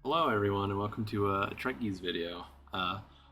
Hello everyone and welcome to a Treggyz video.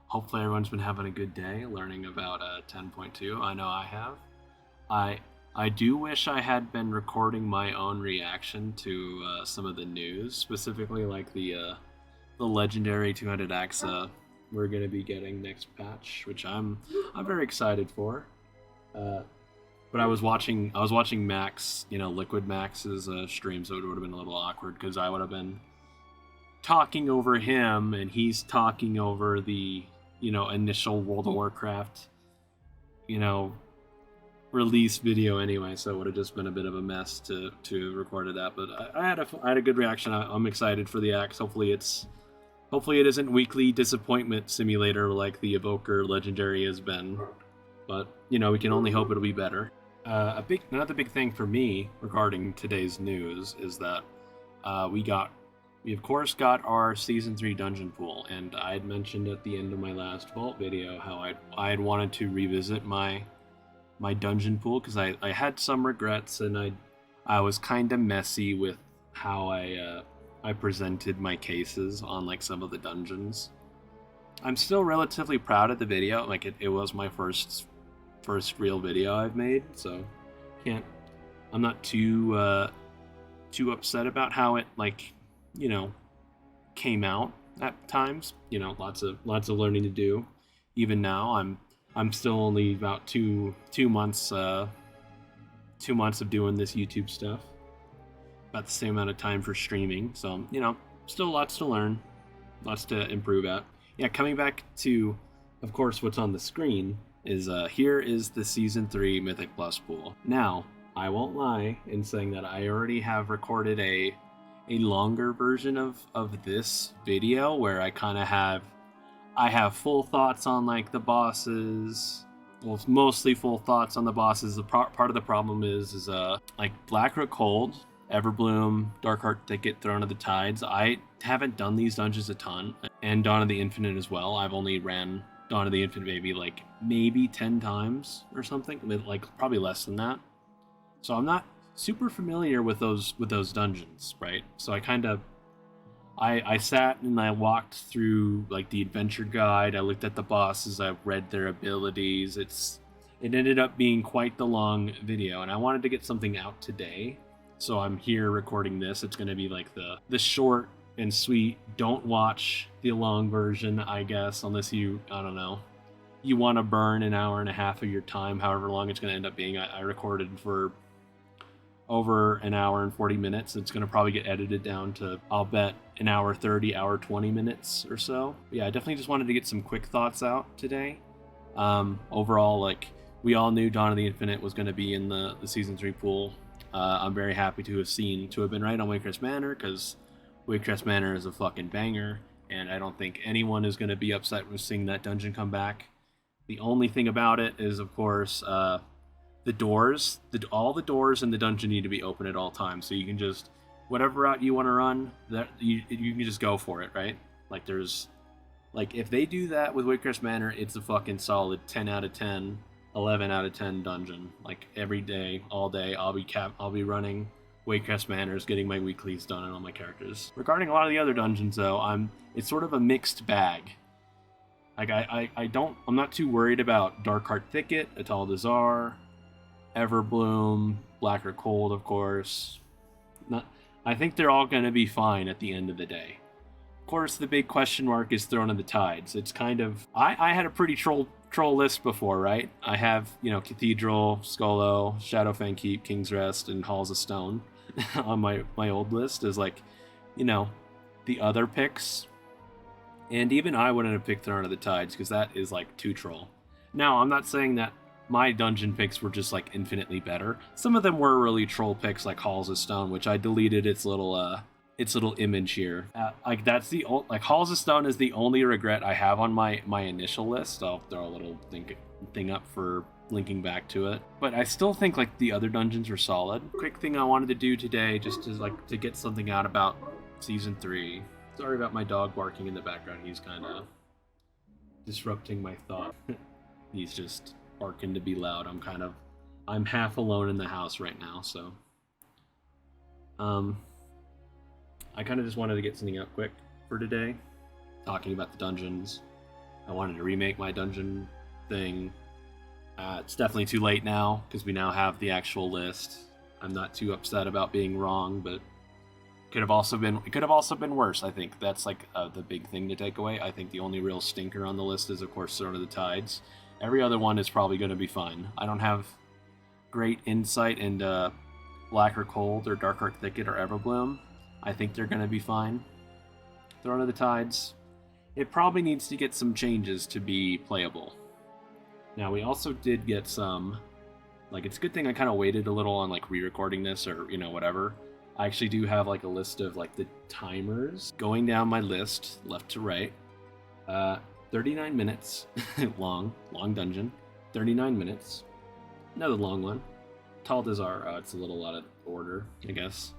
Hopefully everyone's been having a good day learning about 10.2. I know I have. I do wish I had been recording my own reaction to some of the news, specifically like the legendary 200x we're going to be getting next patch, which I'm very excited for. But I was watching Max, Liquid Max's stream, so it would have been a little awkward because I would have been talking over him and he's talking over the initial World of Warcraft release video anyway, so it would have just been a bit of a mess to record that. But I had a good reaction. I'm excited for the axe. Hopefully it isn't weekly disappointment simulator like the Evoker Legendary has been, but we can only hope it'll be better. Another big thing for me regarding today's news is that we of course got our Season 3 dungeon pool, and I had mentioned at the end of my last Vault video how I had wanted to revisit my dungeon pool because I had some regrets, and I was kind of messy with how I presented my cases on like some of the dungeons. I'm still relatively proud of the video. Like it was my first real video I've made, so I'm not too upset about how it came out at times. Lots of learning to do. Even now, I'm still only about two months of doing this YouTube stuff. About the same amount of time for streaming. So still lots to learn, lots to improve at. Yeah, coming back to, of course, what's on the screen is here is the Season 3 Mythic Plus pool. Now, I won't lie in saying that I already have recorded a longer version of this video where I have full thoughts on like the bosses. Well, it's mostly full thoughts on the bosses. The part of the problem is like Blackroot Cold, Everbloom, Darkheart Thicket, Throne of the Tides. I haven't done these dungeons a ton, and Dawn of the Infinite as well. I've only ran Dawn of the Infinite maybe 10 times or something, like probably less than that. So I'm not super familiar with those dungeons, right? So I sat and I walked through like the adventure guide. I looked at the bosses. I read their abilities. It ended up being quite the long video, and I wanted to get something out today. So I'm here recording this. It's going to be like the short and sweet. Don't watch the long version, I guess, unless you want to burn an hour and a half of your time, however long it's going to end up being. I recorded for over an hour and 40 minutes. It's going to probably get edited down to, I'll bet, an hour 30, hour 20 minutes or so. But yeah, I definitely just wanted to get some quick thoughts out today. Overall, like, we all knew Dawn of the Infinite was going to be in the Season 3 pool. I'm very happy to have been right on Waycrest Manor, because Waycrest Manor is a fucking banger, and I don't think anyone is going to be upset with seeing that dungeon come back. The only thing about it is, of course, the doors. All the doors in the dungeon need to be open at all times, so you can just, whatever route you want to run, that you can just go for it, right? Like if they do that with Waycrest Manor, it's a fucking solid 10 out of 10, 11 out of 10 dungeon. Like every day, all day, I'll be running Waycrest Manors, getting my weeklies done on all my characters. Regarding a lot of the other dungeons, though, it's sort of a mixed bag. Like I'm not too worried about Darkheart Thicket, Atal Dazar, Everbloom, Blackroot Cold, of course. I think they're all going to be fine at the end of the day. Of course, the big question mark is Throne of the Tides. It's kind of... I had a pretty troll list before, right? I have, Cathedral, Skolo, Shadowfang Keep, King's Rest, and Halls of Stone on my old list as like, the other picks. And even I wouldn't have picked Throne of the Tides because that is like too troll. Now, I'm not saying that my dungeon picks were just like infinitely better. Some of them were really troll picks, like Halls of Stone, which I deleted its little image here. Like Halls of Stone is the only regret I have on my initial list. I'll throw a little thing up for linking back to it. But I still think like the other dungeons were solid. Quick thing I wanted to do today, just to get something out about Season 3. Sorry about my dog barking in the background. He's kind of disrupting my thought. He's just barking to be loud. I'm half alone in the house right now, so I kind of just wanted to get something out quick for today, talking about the dungeons. I wanted to remake my dungeon thing. It's definitely too late now because we now have the actual list. I'm not too upset about being wrong, but it could have also been worse. I think that's like the big thing to take away. I think the only real stinker on the list is, of course, Throne of the Tides. Every other one is probably going to be fine. I don't have great insight into Blacker Cold or Dark Arc Thicket or Everbloom. I think they're going to be fine. Throne of the Tides, it probably needs to get some changes to be playable. Now, we also did get some, like, it's a good thing I kind of waited a little on, like, re-recording this or, whatever. I actually do have, like, a list of, like, the timers going down my list, left to right. 39 minutes long dungeon. 39 minutes. Another long one. Tal Dazar, it's a little out of order, I guess.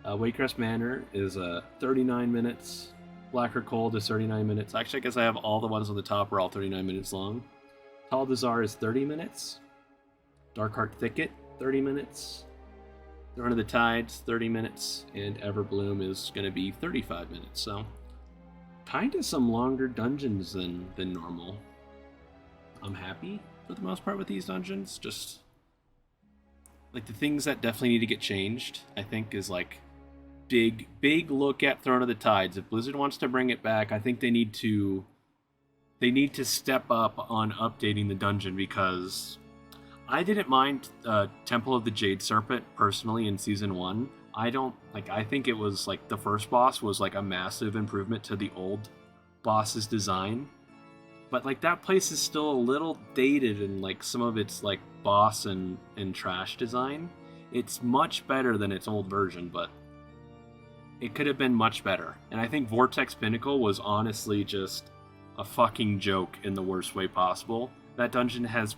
Waycrest Manor is 39 minutes. Blacker Cold is 39 minutes. Actually, I guess I have all the ones on the top are all 39 minutes long. Tal Dazar is 30 minutes. Dark Heart Thicket, 30 minutes. Throne of the Tides, 30 minutes. And Everbloom is going to be 35 minutes. So, kind of some longer dungeons than normal. I'm happy for the most part with these dungeons. Just, like, the things that definitely need to get changed, I think, is, like, big look at Throne of the Tides. If Blizzard wants to bring it back, I think they need to step up on updating the dungeon, because I didn't mind Temple of the Jade Serpent personally in Season 1. I think it was, like, the first boss was, like, a massive improvement to the old boss's design. But, like, that place is still a little dated in, like, some of its, like, boss and trash design. It's much better than its old version, but it could have been much better. And I think Vortex Pinnacle was honestly just a fucking joke in the worst way possible. That dungeon has,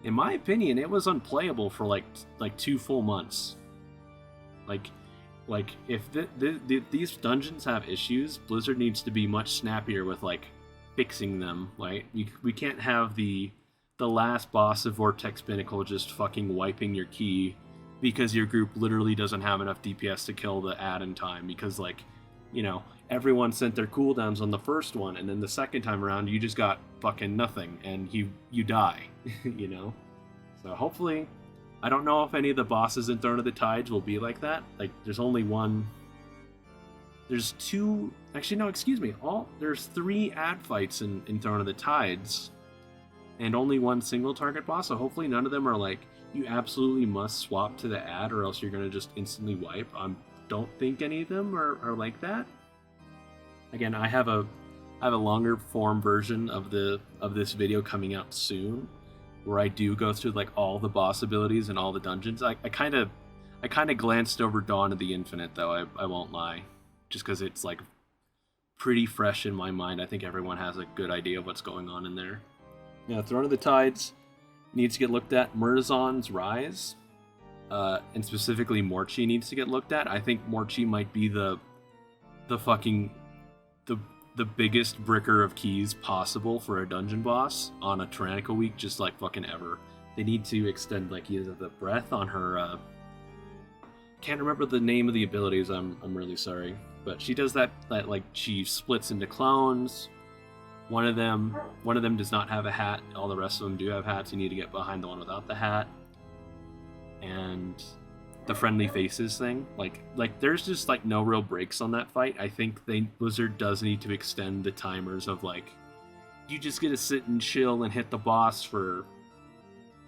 in my opinion, it was unplayable for like 2 full months. Like if these dungeons have issues, Blizzard needs to be much snappier with, like, fixing them. Right? We can't have the last boss of Vortex Pinnacle just fucking wiping your key because your group literally doesn't have enough DPS to kill the ad in time, because, like, everyone sent their cooldowns on the first one, and then the second time around you just got fucking nothing and you die. So hopefully, I don't know if any of the bosses in Throne of the Tides will be like that. Like, there's only one. There's two. Actually, no, excuse me. There's 3 ad fights in Throne of the Tides, and only one single target boss. So hopefully, none of them are like, you absolutely must swap to the ad, or else you're gonna just instantly wipe. Don't think any of them are like that. Again, I have a longer form version of this video coming out soon, where I do go through, like, all the boss abilities and all the dungeons. I kind of glanced over Dawn of the Infinite, though, I won't lie, just because it's, like, pretty fresh in my mind. I think everyone has a good idea of what's going on in there. Yeah, Throne of the Tides needs to get looked at. Murzaan's Rise, and specifically Morchi, needs to get looked at. I think Morchi might be the biggest bricker of keys possible for a dungeon boss on a Tyrannical week, just, like, fucking ever. They need to extend, like, either the breath on her, can't remember the name of the abilities, I'm really sorry. But she does that, like, she splits into clones. One of them does not have a hat. All the rest of them do have hats. You need to get behind the one without the hat. And the friendly faces thing, like there's just, like, no real breaks on that fight. I think Blizzard does need to extend the timers of, like, you just get to sit and chill and hit the boss for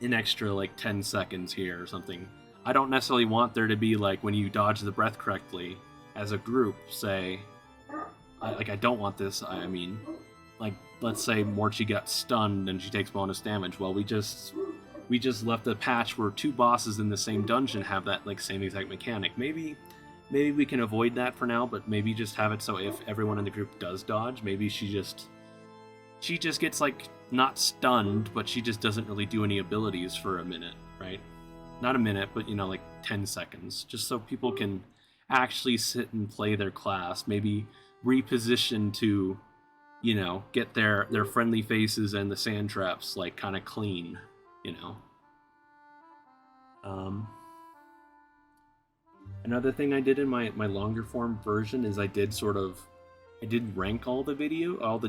an extra, like, 10 seconds here or something. I don't necessarily want there to be, like, when you dodge the breath correctly as a group, say, I don't want this. I mean, like, let's say Morchi got stunned and she takes bonus damage. Well, we just left a patch where 2 bosses in the same dungeon have that, like, same exact mechanic. Maybe we can avoid that for now, but maybe just have it so if everyone in the group does dodge, maybe she just gets, like, not stunned, but she just doesn't really do any abilities for a minute, right? Not a minute, but, like, 10 seconds, just so people can actually sit and play their class. Maybe reposition to, get their friendly faces and the sand traps, like, kind of clean. Another thing I did in my longer form version is I did sort of I did rank all the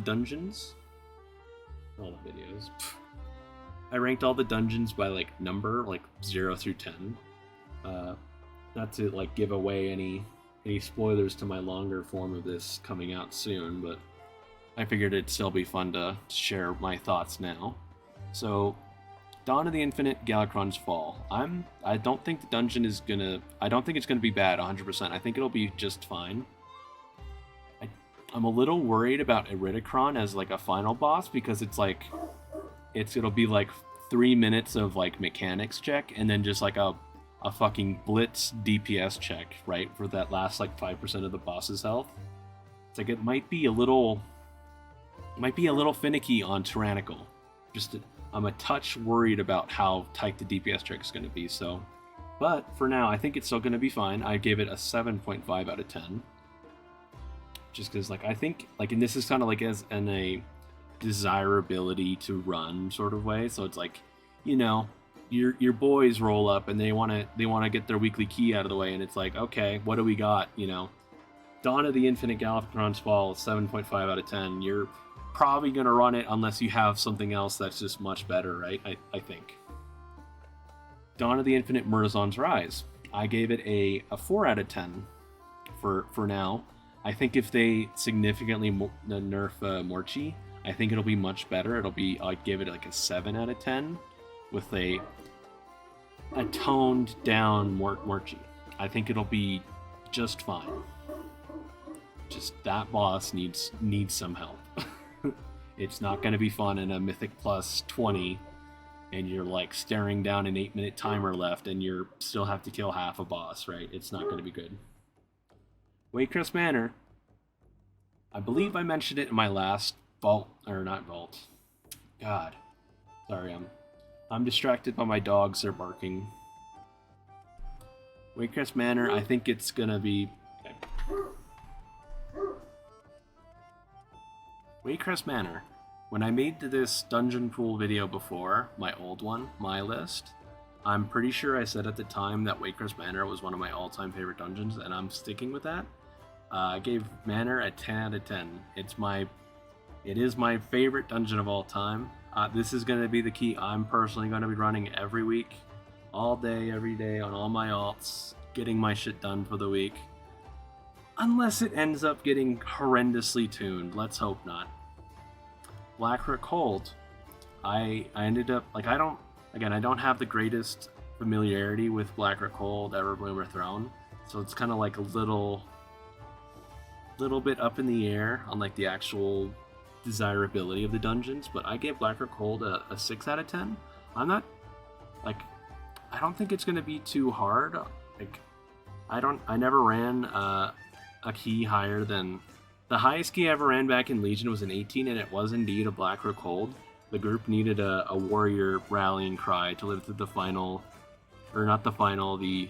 dungeons, all the videos. I ranked all the dungeons by like number, like 0 through 10. Not to like give away any spoilers to my longer form of this coming out soon, but I figured it'd still be fun to share my thoughts now. So, Dawn of the Infinite, Galakrond's Fall. I don't think the dungeon is gonna. I don't think it's gonna be bad 100%. I think it'll be just fine. I'm a little worried about Iridikron as like a final boss because it's like it'll be like 3 minutes of like mechanics check and then just like a fucking blitz DPS check, right, for that last like 5% of the boss's health. It's like it might be a little finicky on Tyrannical. I'm a touch worried about how tight the DPS check is going to be. So, but for now, I think it's still going to be fine. I gave it a 7.5 out of 10. Just because, like, I think, like, and this is kind of like as in a desirability to run sort of way. So it's like, you know, your boys roll up and they want to get their weekly key out of the way, and it's like, okay, what do we got? You know, Dawn of the Infinite, Galakrond's Fall, 7.5 out of 10. You're probably going to run it unless you have something else that's just much better, right? I think. Dawn of the Infinite, Murozond's Rise. I gave it a 4 out of 10 for now. I think if they significantly nerf Morchi, I think it'll be much better. I'd give it like a 7 out of 10 with a toned down Morchi. I think it'll be just fine. Just that boss needs some help. It's not going to be fun in a Mythic Plus 20 and you're like staring down an 8-minute timer left and you still have to kill half a boss, right? It's not going to be good. Waycrest Manor. I believe I mentioned it in my last God. Sorry, I'm distracted by my dogs. They're barking. Waycrest Manor, I think it's going to be... Okay. Waycrest Manor. When I made this dungeon pool video before, my old one, my list, I'm pretty sure I said at the time that Waycrest Manor was one of my all-time favorite dungeons, and I'm sticking with that. I gave Manor a 10 out of 10. It is my favorite dungeon of all time. This is going to be the key I'm personally going to be running every week, all day, every day, on all my alts, getting my shit done for the week. Unless it ends up getting horrendously tuned. Let's hope not. Blackrock Hold. I ended up, like, I don't have the greatest familiarity with Blackrock Hold, Everbloom, or Throne, so it's kind of like a little bit up in the air on like the actual desirability of the dungeons, but I gave Blackrock Hold a 6 out of 10. I don't think it's going to be too hard. Like, I never ran a key higher than... The highest key I ever ran back in Legion was an 18, and it was indeed a Blackrock Hold. The group needed a warrior rallying cry to live through the final... Or not the final, the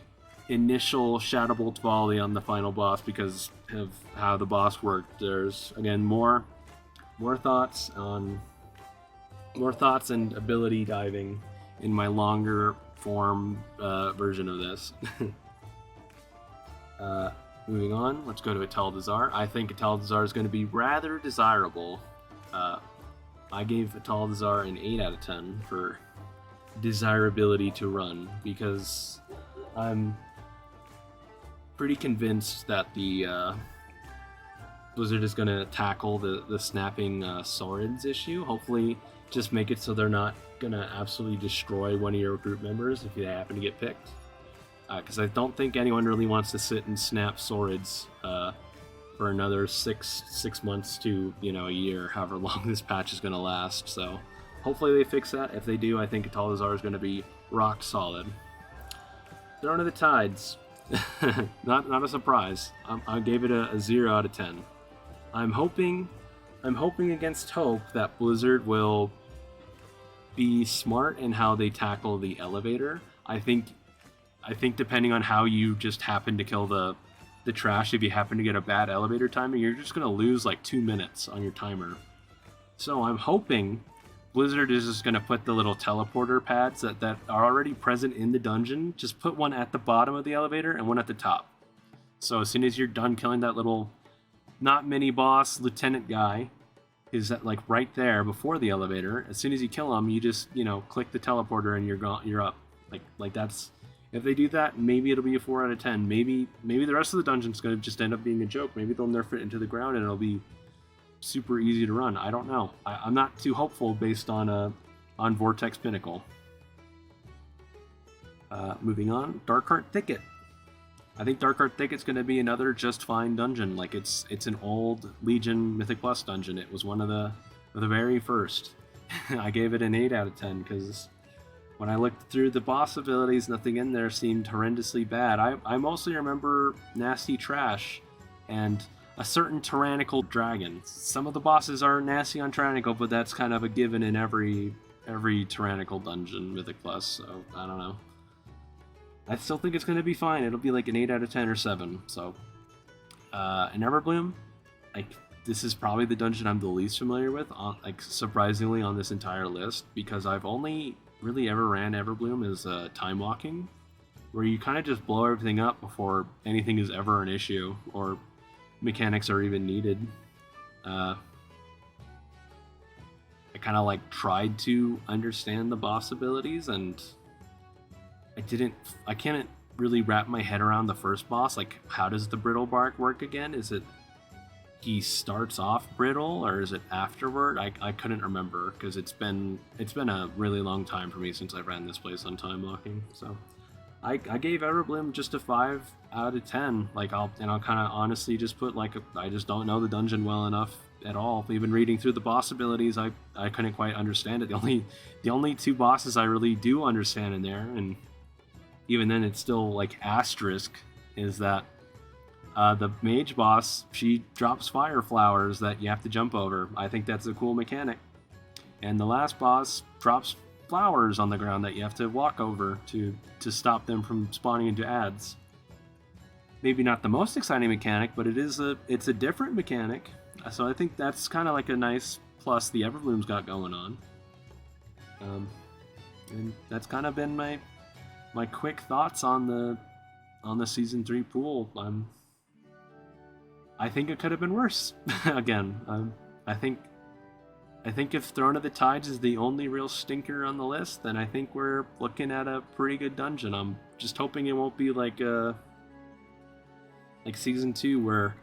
initial Shadowbolt volley on the final boss because of how the boss worked. There's, again, more thoughts and ability diving in my longer form version of this. Moving on, let's go to Atel'Dazar. I think Atel'Dazar is going to be rather desirable. I gave Atel'Dazar an 8 out of 10 for desirability to run because I'm pretty convinced that the Blizzard is going to tackle the snapping swords issue. Hopefully just make it so they're not going to absolutely destroy one of your group members if they happen to get picked. Because I don't think anyone really wants to sit and snap swords for another six months to, a year, however long this patch is going to last. So hopefully they fix that. If they do, I think Atel'Dazar is going to be rock solid. Throne of the Tides. not a surprise. I gave it a 0 out of 10. I'm hoping against hope that Blizzard will be smart in how they tackle the elevator. I think depending on how you just happen to kill the trash, if you happen to get a bad elevator timing, you're just going to lose like 2 minutes on your timer. So I'm hoping Blizzard is just going to put the little teleporter pads that are already present in the dungeon, just put one at the bottom of the elevator and one at the top. So as soon as you're done killing that little not mini boss lieutenant guy is that like right there before the elevator. As soon as you kill him, you just click the teleporter and you're up. Like that's, if they do that, maybe it'll be a 4 out of 10. Maybe the rest of the dungeon's gonna just end up being a joke. Maybe they'll nerf it into the ground and it'll be super easy to run. I don't know. I'm not too hopeful based on Vortex Pinnacle. Moving on, Darkheart Thicket. I think Darkheart Thicket's going to be another just fine dungeon. Like it's an old Legion Mythic Plus dungeon. It was one of the very first. I gave it an 8 out of 10 because when I looked through the boss abilities, nothing in there seemed horrendously bad. I mostly remember nasty trash and a certain tyrannical dragon. Some of the bosses are nasty on tyrannical, but that's kind of a given in every tyrannical dungeon Mythic Plus. So I don't know. I still think it's going to be fine. It'll be like an 8 out of 10 or 7. So, in Everbloom, this is probably the dungeon I'm the least familiar with, surprisingly, on this entire list, because I've only really ever ran Everbloom as time walking, where you kind of just blow everything up before anything is ever an issue, or mechanics are even needed. I kind of tried to understand the boss abilities, and I can't really wrap my head around the first boss. Like, how does the brittle bark work again? Is it he starts off brittle, or is it afterward? I couldn't remember, because it's been a really long time for me since I ran this place on time locking. So I gave Everbloom just a 5 out of 10. I'll kind of honestly just put I just don't know the dungeon well enough at all. Even reading through the boss abilities, I couldn't quite understand it. The only 2 bosses I really do understand in there, and even then it's still asterisk, is that the mage boss, she drops fire flowers that you have to jump over. I think that's a cool mechanic. And the last boss drops flowers on the ground that you have to walk over to stop them from spawning into ads. Maybe not the most exciting mechanic, but it's a different mechanic. So I think that's kind of a nice plus the Everbloom's got going on. And that's kind of been my quick thoughts on the season 3 pool. I think it could have been worse. Again, I think if Throne of the Tides is the only real stinker on the list, then I think we're looking at a pretty good dungeon. I'm just hoping it won't be like season 2, where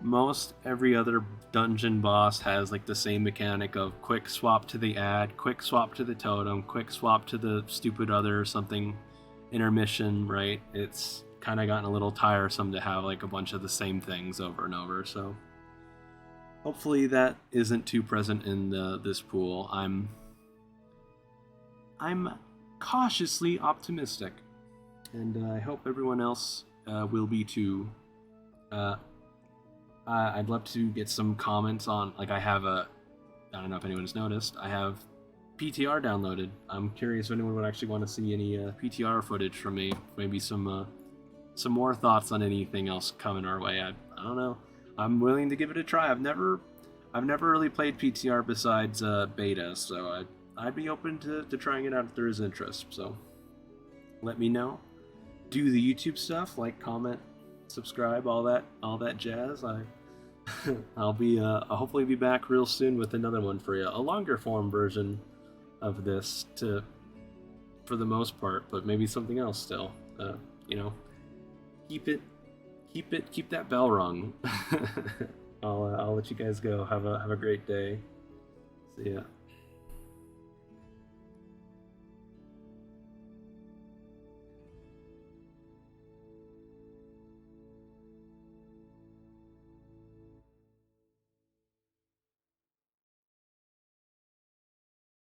most every other dungeon boss has the same mechanic of quick swap to the ad, quick swap to the totem, quick swap to the stupid other something intermission, right? It's kind of gotten a little tiresome to have a bunch of the same things over and over. So hopefully that isn't too present in this pool. I'm cautiously optimistic, and I hope everyone else will be too. I'd love to get some comments on, I don't know if anyone's noticed, I have PTR downloaded. I'm curious if anyone would actually want to see any PTR footage from me. Maybe some more thoughts on anything else coming our way. I don't know. I'm willing to give it a try. I've never really played PTR besides beta, so I'd be open to trying it out if there is interest. So let me know. Do the YouTube stuff, comment, subscribe, all that jazz. I'll hopefully be back real soon with another one for you, a longer form version of this for the most part, but maybe something else still. Keep that bell rung. I'll let you guys go. Have a great day. See ya.